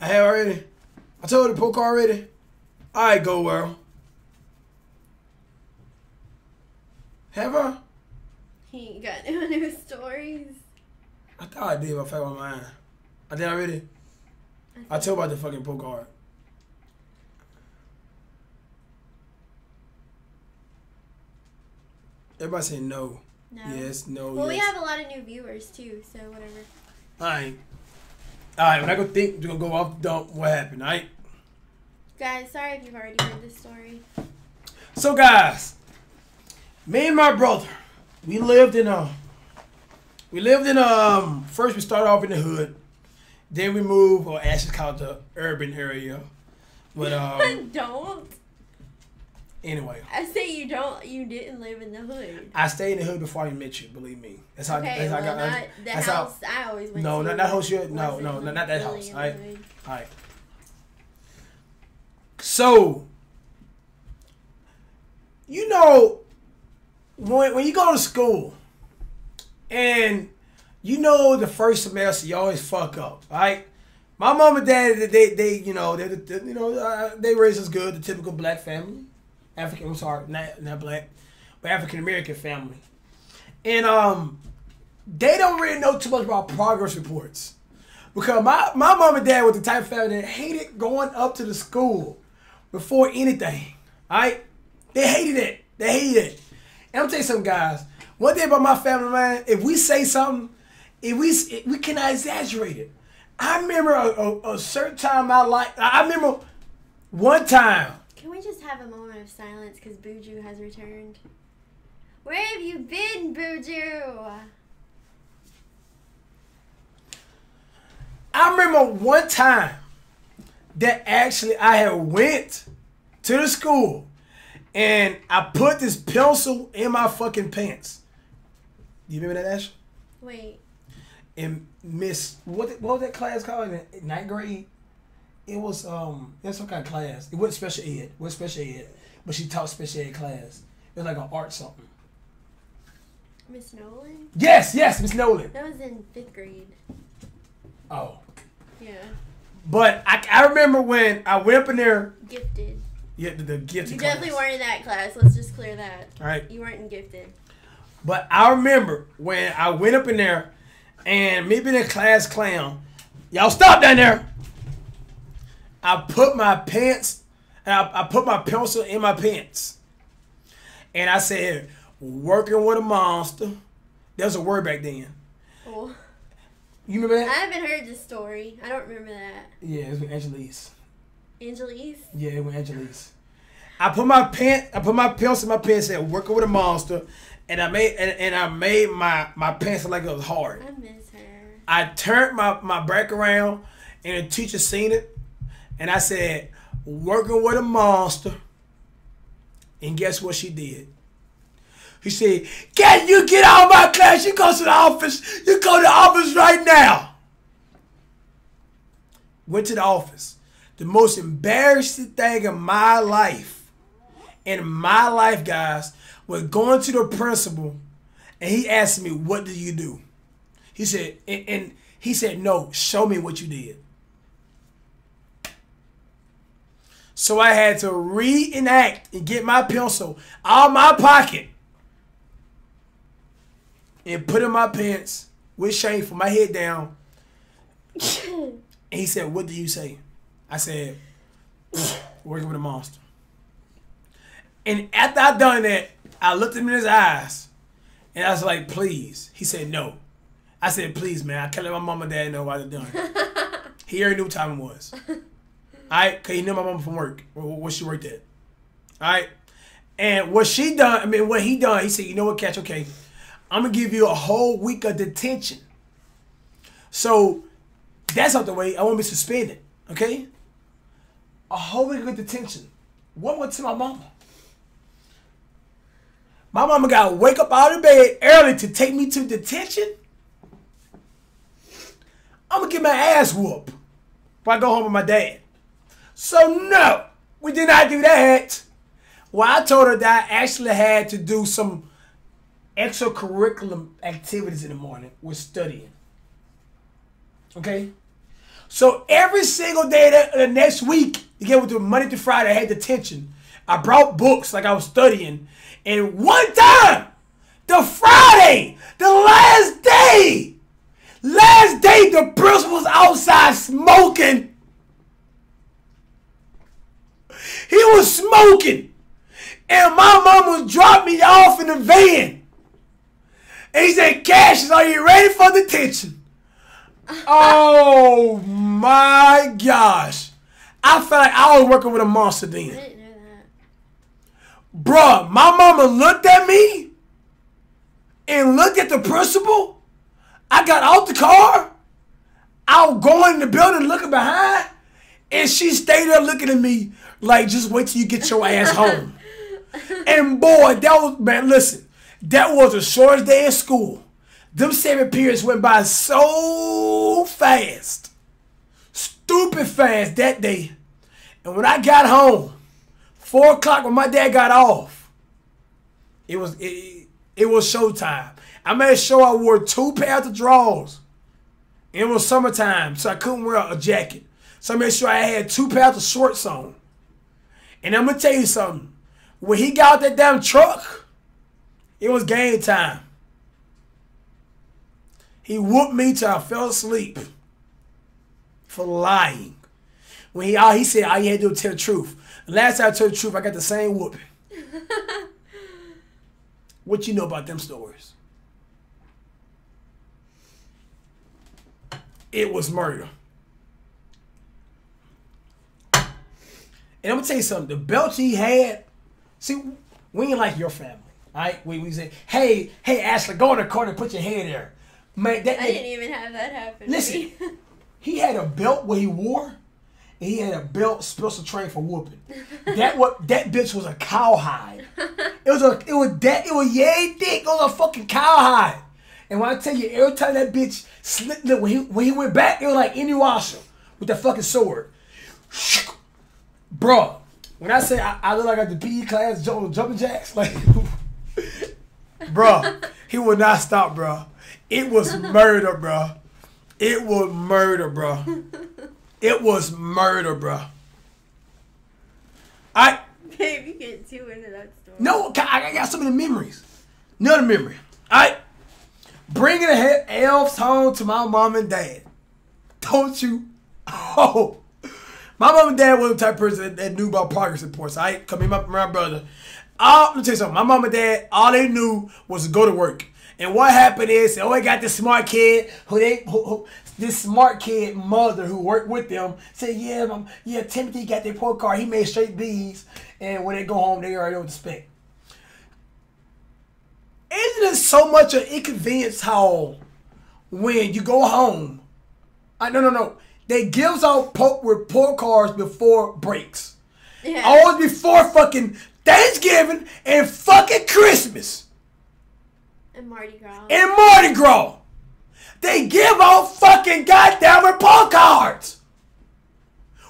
I have already. I told the poker already. All right, go world. Have I? He ain't got no new stories. I thought I did, but I forgot my mind. I did already. I told about the fucking poker card. Everybody say no. No. Yes, no, Well, yes. we have a lot of new viewers too, so whatever. Alright. Alright, we're not gonna think, we're gonna go off the dump what happened, alright? Guys, sorry if you've already heard this story. So guys, me and my brother, we lived in first we started off in the hood. Then we moved, or actually called the urban area. But Don't. Anyway. I say you don't. You didn't live in the hood. I stayed in the hood before I met you. Believe me. That's how. Okay, that's how I got. not the that's house how, I always went no, to. not that house. No, wasn't not that really house. in All the right, hood. all right. So, you know, when you go to school, and you know the first semester you always fuck up, right? My mom and dad, they raised us good, the typical black family, not black, but African American family, and they don't really know too much about progress reports, because my mom and dad were the type of family that hated going up to the school before anything, right? They hated it. And I'm gonna tell you something, guys. One thing about my family, man, if we say something, we cannot exaggerate it. I remember a certain time in my life. I remember one time. Can we just have a moment of silence because Buju has returned? Where have you been, Buju? I remember one time that actually I had went to the school and I put this pencil in my fucking pants. You remember that, Ash? Wait. And Miss, what was that class called in ninth grade? It was some kind of class. It wasn't special ed. It wasn't special ed, but she taught special ed class. It was like an art something. Miss Nolan? Yes, Miss Nolan. That was in 5th grade. Oh. Yeah. But I remember when I went up in there. Gifted. Yeah, the gifted You class. definitely weren't in that class. Let's just clear that. All right. You weren't in gifted. But I remember when I went up in there and me being a class clown, y'all stop down there. I put my pants, and I put my pencil in my pants. And I said, working with a monster. That was a word back then. Oh. You remember I that? haven't heard this story. I don't remember that. Yeah, it was with Angelise. Angelise? Yeah, it was Angelise. I put my pencil in my pants, said working with a monster, and I made my pants look like it was hard. I miss her. I turned my back around, and the teacher seen it, and I said, working with a monster. And guess what she did? He said, can you get out of my class? You go to the office. You go to the office right now. Went to the office. The most embarrassing thing in my life, guys, was going to the principal, and he asked me, what do you do? He said, and he said, no, show me what you did. So I had to reenact and get my pencil out of my pocket and put in my pants with shameful, my head down. And he said, what do you say? I said, working with a monster. And after I done that, I looked him in his eyes and I was like, please. He said, no. I said, please, man. I can't let my mom and dad know what I done. He already knew what time it was. Alright, cause he knew my mom from work, where she worked at. Alright, and what he done, he said, you know what, Catch, okay, I'm gonna give you a whole week of detention. So that's out the way. I won't be suspended, okay? A whole week of detention. What went to my mama? My mama got to wake up out of bed early to take me to detention. I'm gonna get my ass whooped if I go home with my dad. So no, we did not do that. Well, I told her that I actually had to do some extracurricular activities in the morning with studying. Okay? So every single day the next week, again with the Monday to Friday, I had detention. I brought books like I was studying. And one time, the Friday, the last day, the principal was outside smoking. He was smoking. And my mama dropped me off in the van. And he said, Cassius, are you ready for detention? Oh my gosh. I felt like I was working with a monster then. I didn't know that. Bruh, my mama looked at me and looked at the principal. I got out the car. I was going in the building looking behind. And she stayed there looking at me like, just wait till you get your ass home. And boy, that was, man, listen, that was the shortest day of school. Them 7 periods went by so fast. Stupid fast that day. And when I got home, 4 o'clock when my dad got off, it was showtime. I made sure I wore 2 pairs of drawers. It was summertime, so I couldn't wear a jacket. So I made sure I had 2 pairs of shorts on. And I'm going to tell you something. When he got out that damn truck, it was game time. He whooped me till I fell asleep for lying. When he said all you had to do was tell the truth. The last time I told the truth, I got the same whooping. What you know about them stories? It was murder. And I'm gonna tell you something. The belt he had, see, we ain't like your family. All right? We say, hey, Ashley, go in the corner and put your hand there. Man, I didn't even have that happen. Listen, he had a belt where he wore, and he had a belt special trained for whooping. That bitch was a cowhide. It was yay thick. It was a fucking cowhide. And when I tell you, every time that bitch slipped, when he went back, it was like Inuyasha with that fucking sword. Bruh, when I say I look like I got the PE class jumping jacks, like, bruh, he would not stop, bruh. It was murder, bruh. It was murder, bruh. It was murder, bruh. Babe, you get too into that story. No, I got so many memories. Another memory. Bringing the elves home to my mom and dad. Don't you? Oh. My mom and dad was the type of person that knew about progress reports. Come in, my brother. Let me tell you something. My mom and dad, all they knew was to go to work. And what happened is, they got this smart kid this smart kid mother who worked with them said, yeah, Timothy got their report card. He made straight B's. And when they go home, they already know what to expect. Isn't it so much an inconvenience how when you go home, no. They gives out report cards before breaks. Yeah. Always before fucking Thanksgiving and fucking Christmas. And Mardi Gras. They give out fucking goddamn report cards.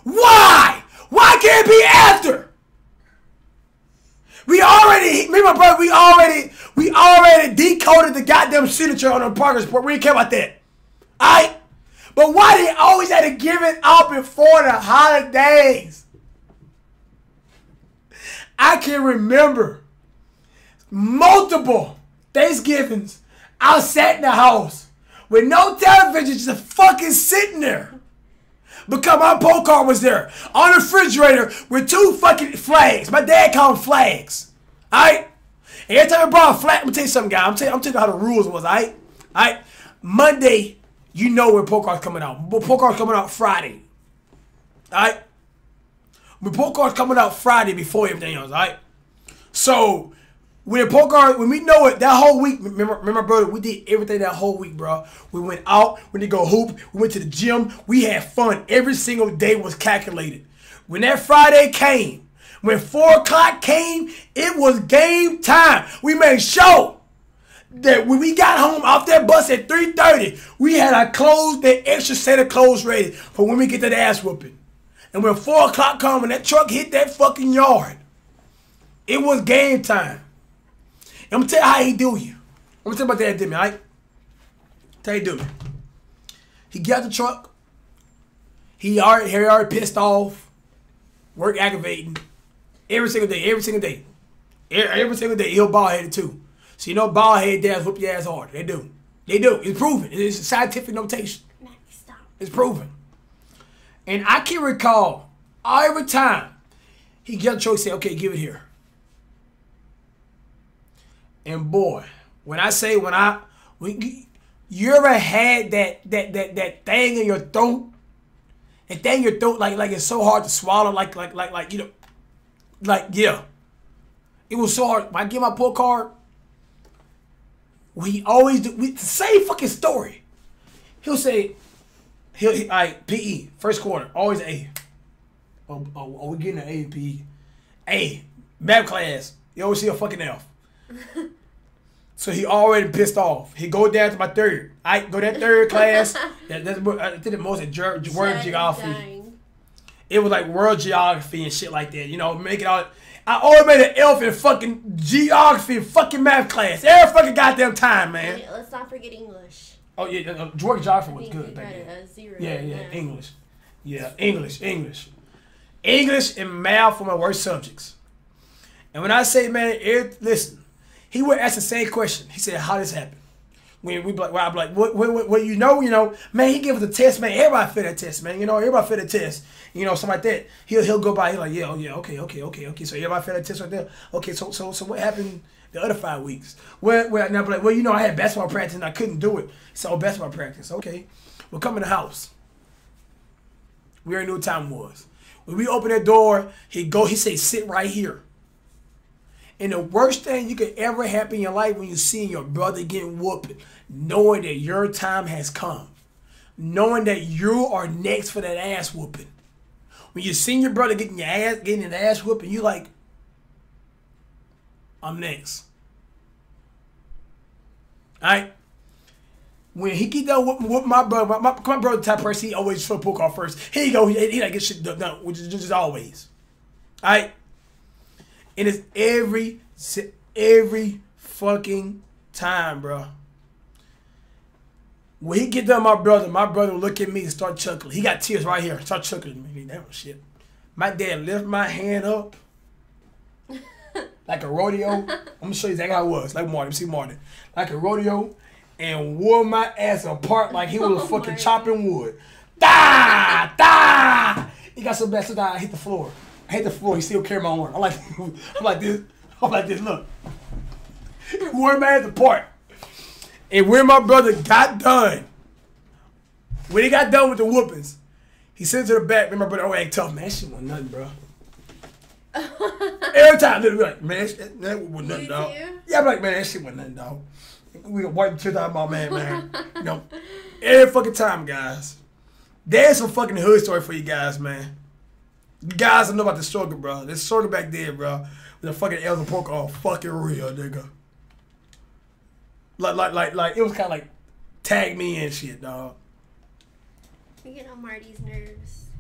Why? Why can't it be after? Me and my brother, we already decoded the goddamn signature on the progress report. We didn't care about that. Alright? But why they always had to give it out before the holidays? I can remember multiple Thanksgivings I sat in the house with no television, just fucking sitting there. Because my poll card was there on the refrigerator with 2 fucking flags. My dad called them flags. Alright? And every time I brought a flag, I'm gonna tell you something, guys. I'm telling you how the rules was, alright? Alright? Monday, you know when poll cards coming out. Poll cards coming out Friday. Alright? Report cards coming out Friday before everything else, alright? So, when we know it, that whole week, remember, brother, we did everything that whole week, bro. We went out, we did go hoop, we went to the gym, we had fun. Every single day was calculated. When that Friday came, when 4 o'clock came, it was game time. We made sure that when we got home off that bus at 3:30, we had our clothes, that extra set of clothes ready for when we get that ass whooping. And when 4 o'clock come, when that truck hit that fucking yard, it was game time. I'm going to tell you how he do you. I'm going to tell you about that, Demi, all right? Tell you do me. He got the truck. He already pissed off, work aggravating, every single day. Every single day, he'll bald headed too. So you know, bald headed dads whoop your ass hard. They do. It's proven. It's a scientific notation. Max, stop. It's proven. And I can recall every time he get a choice, say, "Okay, give it here." And boy, when you ever had that thing in your throat, that thing in your throat, like it's so hard to swallow, like you know, yeah, it was so hard. When I get my pull card, we always do the same fucking story. He'll say, PE first quarter always A. Oh, we getting an A in PE. A math class, you always see a fucking F. So he already pissed off. He go down to my third. I go that third class. That's what I did the most at world geography. Dying. It was like world geography and shit like that. You know, make it all. I always made an F in fucking geography and fucking math class every fucking goddamn time, man. Wait, let's not forget English. Oh yeah, world geography was I think good you back got then. a 0. Yeah, English. Yeah, English and math were my worst subjects. And when I say, man, listen. He would ask the same question. He said, "How this happen?" When I'd be like, "What you know, man." He gave us a test, man. Everybody failed that test, man. You know, everybody failed the test. You know, something like that. He'll go by. He's like, "Yeah, okay. So everybody failed that test right there. Okay, so what happened the other 5 weeks?" Well, now I'd be like, "Well, you know, I had basketball practice and I couldn't do it. So basketball practice, okay. Well, come in the house. We already knew what time it was. When we open that door, he say, "Sit right here." And the worst thing you could ever happen in your life when you see your brother getting whooped, knowing that your time has come, knowing that you are next for that ass whooping. When you see your brother getting an ass whooping, you like, I'm next. All right. When he get done whooping my brother, my brother the type of person, he always throw the poke off first. Here you go. He like get shit done, which is just always. All right. And it's every fucking time, bro. When he get done, my brother will look at me and start chuckling. He got tears right here. Start chuckling at me. That was shit. My dad lift my hand up like a rodeo. I'm gonna show you exactly how it was. Like Martin, see Martin. Like a rodeo, and wore my ass apart like he was fucking chopping wood. Da! He got so bad, so I hit the floor. I hit the floor. He still carry my arm. I'm like this. Look, wore my ass apart. And when my brother got done, when he got done with the whoopings, he sent to the back. And my brother, act tough, man. That shit wasn't nothing, bro. Every time, they'd be like, man, that wasn't nothing, dog. Yeah, I'm like, man, that shit wasn't nothing, dog. We gonna wipe the tears out of my man. You know, every fucking time, guys. There's some fucking hood story for you guys, man. You guys don't know about the struggle, bro. The struggle back there, bro. With the fucking Elder Poke all fucking real, nigga. Like, it was kind of like, tag me and shit, dog. You get on Marty's nerves.